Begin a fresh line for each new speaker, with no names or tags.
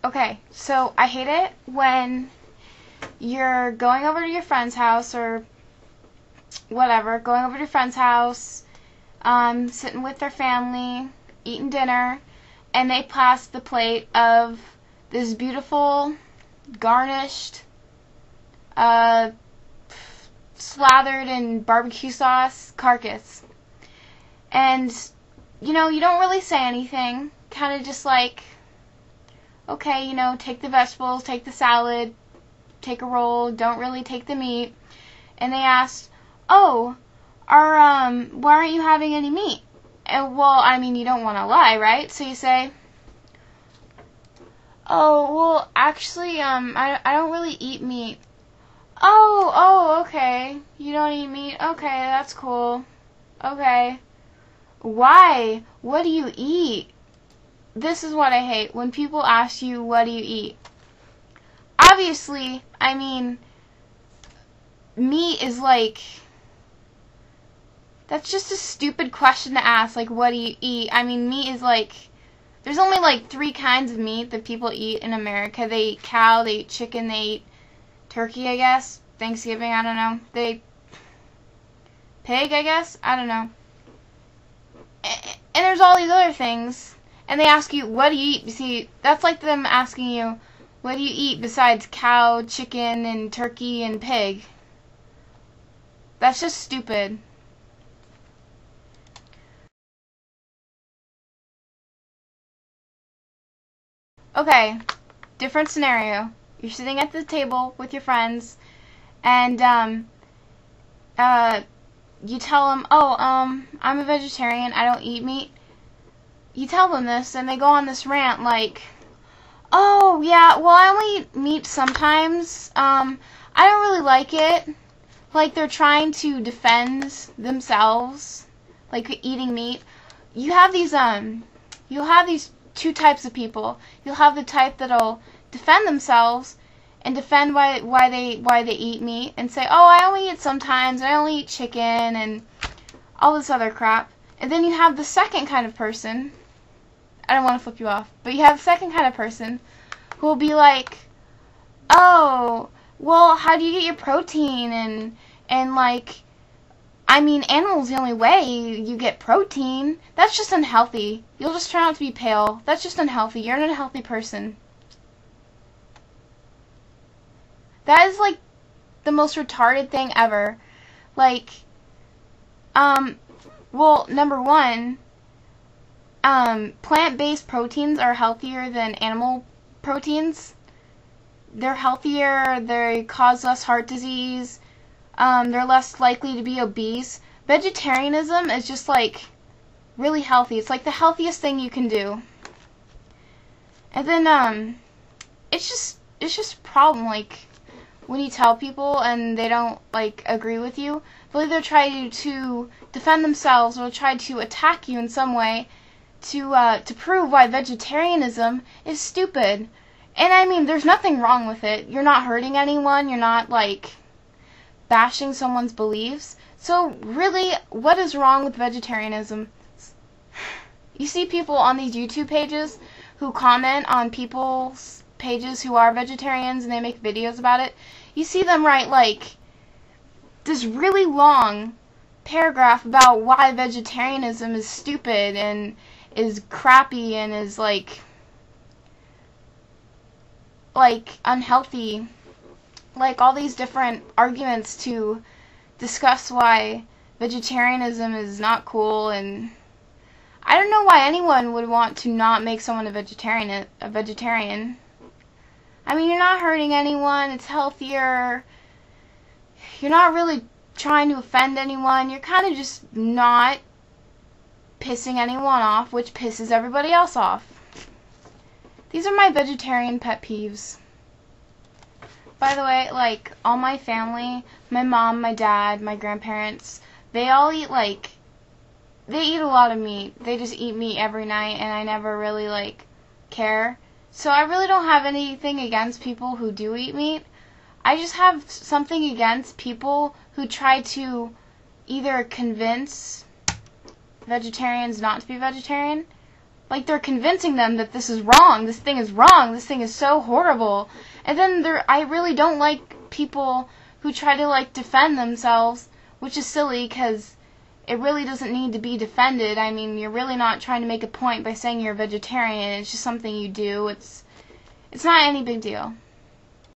Okay, so I hate it when you're going over to your friend's house or whatever, going over to your friend's house, sitting with their family, eating dinner, and they pass the plate of this beautiful, garnished, slathered in barbecue sauce carcass. And, you don't really say anything. Kind of just like, okay, take the vegetables, take the salad, take a roll, don't really take the meat. And they asked, oh, why aren't you having any meat? And, well, you don't want to lie, right? So you say, oh, well, actually, I don't really eat meat. Oh, okay. You don't eat meat? Okay, that's cool. Okay. Why? What do you eat? This is what I hate, when people ask you, what do you eat? Obviously, meat is that's just a stupid question to ask, what do you eat? Meat is there's only 3 kinds of meat that people eat in America. They eat cow, they eat chicken, they eat turkey, I guess. Thanksgiving, I don't know. They pig, I guess. I don't know. And there's all these other things. And they ask you, what do you eat? You see, that's like them asking you, what do you eat besides cow, chicken, and turkey, and pig? That's just stupid. Okay, different scenario. You're sitting at the table with your friends, and you tell them, oh, I'm a vegetarian, I don't eat meat. You tell them this, and they go on this rant oh, yeah, well, I only eat meat sometimes. I don't really like it. They're trying to defend themselves, eating meat. You have these, you'll have these 2 types of people. You'll have the type that'll defend themselves and defend why they eat meat and say, oh, I only eat sometimes, I only eat chicken, and all this other crap. And then you have the second kind of person. I don't want to flip you off, but you have the second kind of person who will be like, oh, well, how do you get your protein? And animals the only way you get protein. That's just unhealthy. You'll just turn out to be pale. That's just unhealthy. You're an unhealthy person. That is the most retarded thing ever. Well, number one, plant-based proteins are healthier than animal proteins. They're healthier, they cause less heart disease, they're less likely to be obese. Vegetarianism is just really healthy. It's the healthiest thing you can do. And then it's just a problem when you tell people and they don't agree with you. They'll either try to defend themselves or try to attack you in some way to prove why vegetarianism is stupid. And there's nothing wrong with it. You're not hurting anyone. You're not bashing someone's beliefs. So really, what is wrong with vegetarianism? You see people on these YouTube pages who comment on people's pages who are vegetarians and they make videos about it. You see them write this really long paragraph about why vegetarianism is stupid and is crappy and is unhealthy, all these different arguments to discuss why vegetarianism is not cool. And I don't know why anyone would want to not make someone a vegetarian. You're not hurting anyone. It's healthier. You're not really trying to offend anyone. You're kind of just not pissing anyone off, which pisses everybody else off. These are my vegetarian pet peeves. By the way, all my family, my mom, my dad, my grandparents, they all eat they eat a lot of meat. They just eat meat every night, and I never really care. So I really don't have anything against people who do eat meat. I just have something against people who try to either convince vegetarians not to be vegetarian, like they're convincing them that this is wrong, this thing is wrong, this thing is so horrible. And then I really don't like people who try to like defend themselves, which is silly because it really doesn't need to be defended. I mean, you're really not trying to make a point by saying you're a vegetarian. It's just something you do. It's not any big deal.